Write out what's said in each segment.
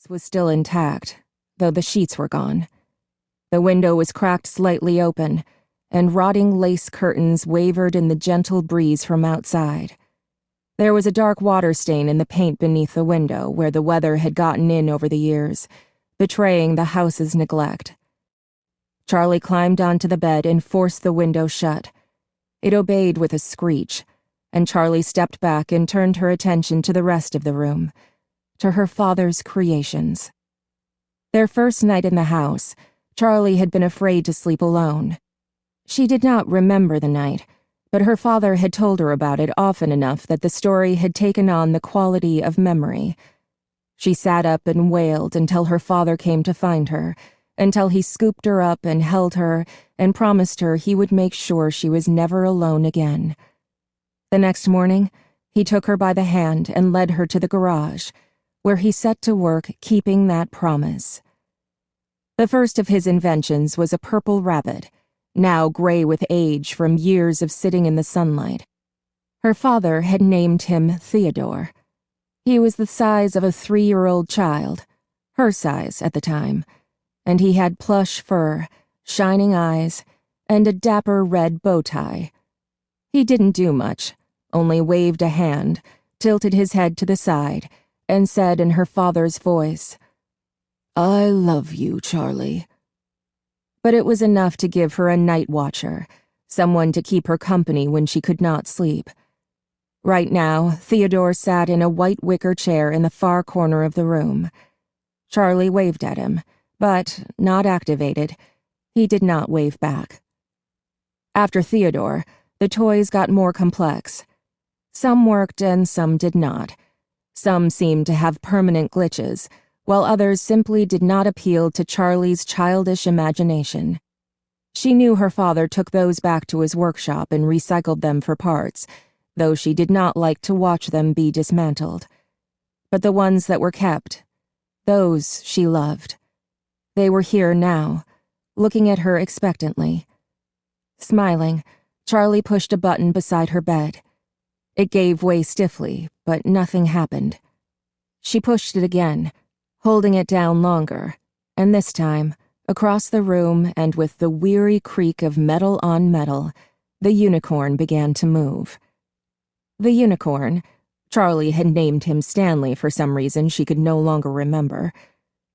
Was still intact, though the sheets were gone. The window was cracked slightly open, and rotting lace curtains wavered in the gentle breeze from outside. There was a dark water stain in the paint beneath the window where the weather had gotten in over the years, betraying the house's neglect. Charlie climbed onto the bed and forced the window shut. It obeyed with a screech, and Charlie stepped back and turned her attention to the rest of the room, to her father's creations. Their first night in the house, Charlie had been afraid to sleep alone. She did not remember the night, but her father had told her about it often enough that the story had taken on the quality of memory. She sat up and wailed until her father came to find her, until he scooped her up and held her and promised her he would make sure she was never alone again. The next morning, he took her by the hand and led her to the garage, where he set to work keeping that promise. The first of his inventions was a purple rabbit, now gray with age from years of sitting in the sunlight. Her father had named him Theodore. He was the size of a 3-year-old child, her size at the time, and he had plush fur, shining eyes, and a dapper red bow tie. He didn't do much, only waved a hand, tilted his head to the side, and said in her father's voice, "I love you, Charlie." But it was enough to give her a night watcher, someone to keep her company when she could not sleep. Right now, Theodore sat in a white wicker chair in the far corner of the room. Charlie waved at him, but, not activated, he did not wave back. After Theodore, the toys got more complex. Some worked and some did not. Some seemed to have permanent glitches, while others simply did not appeal to Charlie's childish imagination. She knew her father took those back to his workshop and recycled them for parts, though she did not like to watch them be dismantled. But the ones that were kept, those she loved. They were here now, looking at her expectantly. Smiling, Charlie pushed a button beside her bed. It gave way stiffly, but nothing happened. She pushed it again, holding it down longer, and this time, across the room and with the weary creak of metal on metal, the unicorn began to move. The unicorn, Charlie had named him Stanley for some reason she could no longer remember,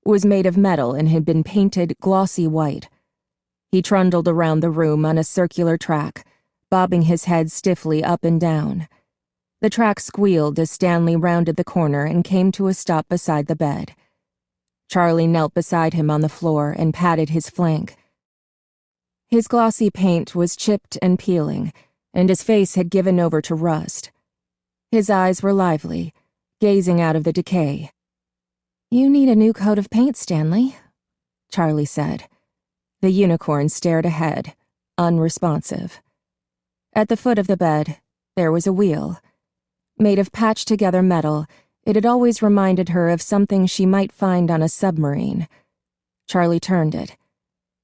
was made of metal and had been painted glossy white. He trundled around the room on a circular track, bobbing his head stiffly up and down. The track squealed as Stanley rounded the corner and came to a stop beside the bed. Charlie knelt beside him on the floor and patted his flank. His glossy paint was chipped and peeling, and his face had given over to rust. His eyes were lively, gazing out of the decay. "You need a new coat of paint, Stanley," Charlie said. The unicorn stared ahead, unresponsive. At the foot of the bed, there was a wheel. Made of patched-together metal, it had always reminded her of something she might find on a submarine. Charlie turned it.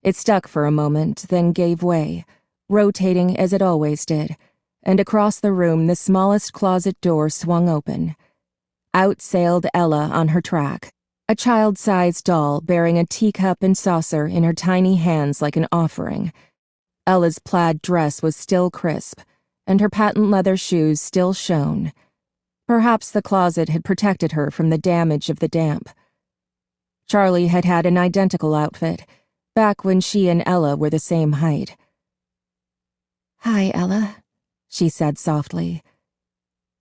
It stuck for a moment, then gave way, rotating as it always did, and across the room the smallest closet door swung open. Out sailed Ella on her track, a child-sized doll bearing a teacup and saucer in her tiny hands like an offering. Ella's plaid dress was still crisp, and her patent leather shoes still shone. Perhaps the closet had protected her from the damage of the damp. Charlie had had an identical outfit, back when she and Ella were the same height. "Hi, Ella," she said softly.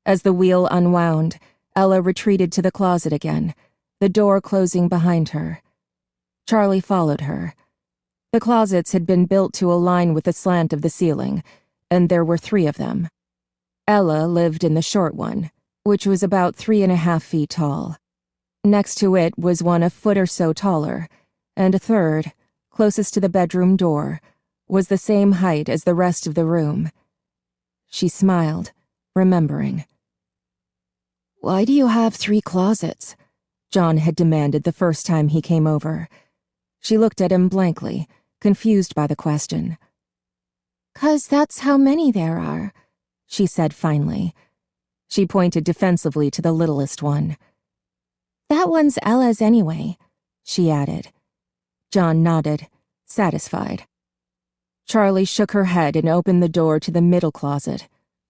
As the wheel unwound, Ella retreated to the closet again, the door closing behind her. Charlie followed her. The closets had been built to align with the slant of the ceiling, and there were 3 of them. Ella lived in the short one, which was about 3.5 feet tall. Next to it was one a foot or so taller, and a third, closest to the bedroom door, was the same height as the rest of the room. She smiled, remembering. "Why do you have 3 closets?" John had demanded the first time he came over. She looked at him blankly, confused by the question. "'Cause that's how many there are," she said finally. She pointed defensively to the littlest one. That one's Ella's anyway, she added. John nodded, satisfied. Charlie shook her head and opened the door to the middle closet,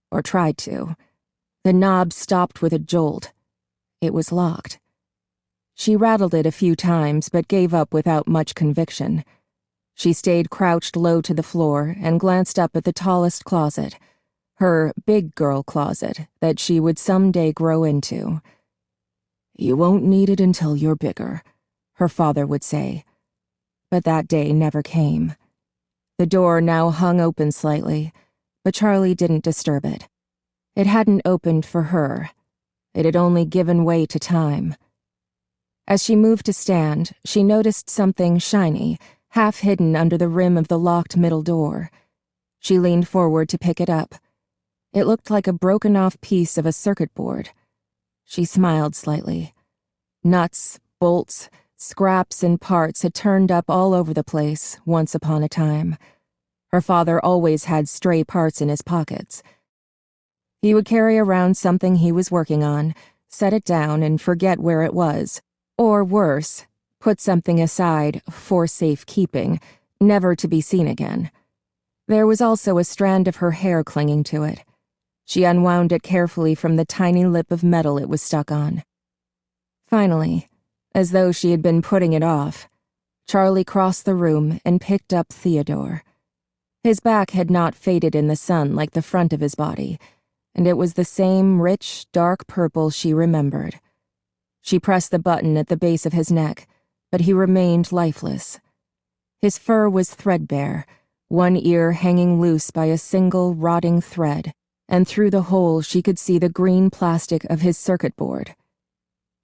or tried to. The knob stopped with a jolt. It was locked. She rattled it a few times but gave up without much conviction. She stayed crouched low to the floor and glanced up at the tallest closet, her big girl closet that she would someday grow into. "You won't need it until you're bigger," her father would say. But that day never came. The door now hung open slightly, but Charlie didn't disturb it. It hadn't opened for her. It had only given way to time. As she moved to stand, she noticed something shiny, half hidden under the rim of the locked middle door. She leaned forward to pick it up. It looked like a broken-off piece of a circuit board. She smiled slightly. Nuts, bolts, scraps, and parts had turned up all over the place once upon a time. Her father always had stray parts in his pockets. He would carry around something he was working on, set it down, and forget where it was. Or worse, put something aside for safekeeping, never to be seen again. There was also a strand of her hair clinging to it. She unwound it carefully from the tiny lip of metal it was stuck on. Finally, as though she had been putting it off, Charlie crossed the room and picked up Theodore. His back had not faded in the sun like the front of his body, and it was the same rich, dark purple she remembered. She pressed the button at the base of his neck, but he remained lifeless. His fur was threadbare, one ear hanging loose by a single rotting thread, and through the hole she could see the green plastic of his circuit board.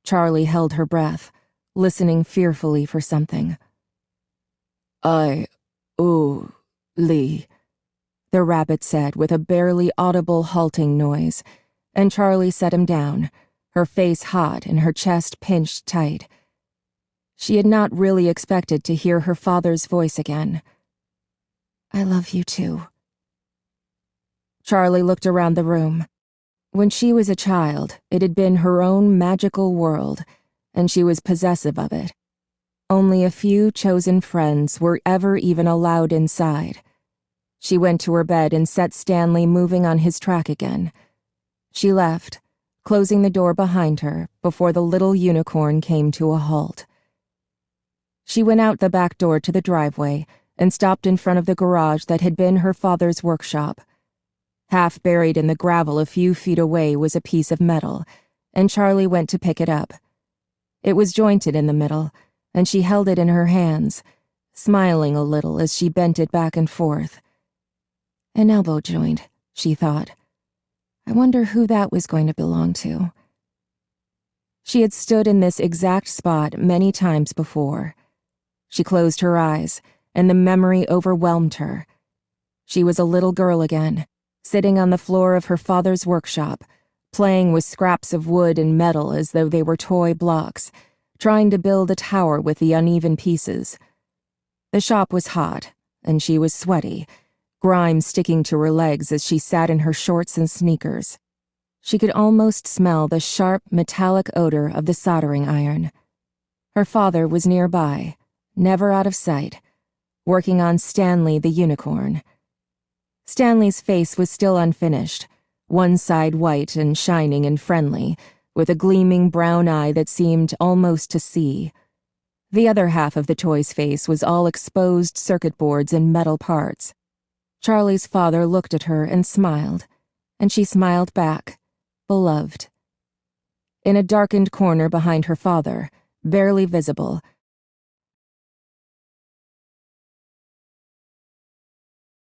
Charlie held her breath, listening fearfully for something. Lee, the rabbit said with a barely audible halting noise, and Charlie set him down, her face hot and her chest pinched tight. She had not really expected to hear her father's voice again. "I love you too." Charlie looked around the room. When she was a child, it had been her own magical world, and she was possessive of it. Only a few chosen friends were ever even allowed inside. She went to her bed and set Stanley moving on his track again. She left, closing the door behind her before the little unicorn came to a halt. She went out the back door to the driveway and stopped in front of the garage that had been her father's workshop. Half buried in the gravel a few feet away was a piece of metal, and Charlie went to pick it up. It was jointed in the middle, and she held it in her hands, smiling a little as she bent it back and forth. An elbow joint, she thought. I wonder who that was going to belong to. She had stood in this exact spot many times before. She closed her eyes, and the memory overwhelmed her. She was a little girl again, sitting on the floor of her father's workshop, playing with scraps of wood and metal as though they were toy blocks, trying to build a tower with the uneven pieces. The shop was hot, and she was sweaty, grime sticking to her legs as she sat in her shorts and sneakers. She could almost smell the sharp, metallic odor of the soldering iron. Her father was nearby, never out of sight, working on Stanley the unicorn. Stanley's face was still unfinished, one side white and shining and friendly, with a gleaming brown eye that seemed almost to see. The other half of the toy's face was all exposed circuit boards and metal parts. Charlie's father looked at her and smiled, and she smiled back, beloved. In a darkened corner behind her father, barely visible,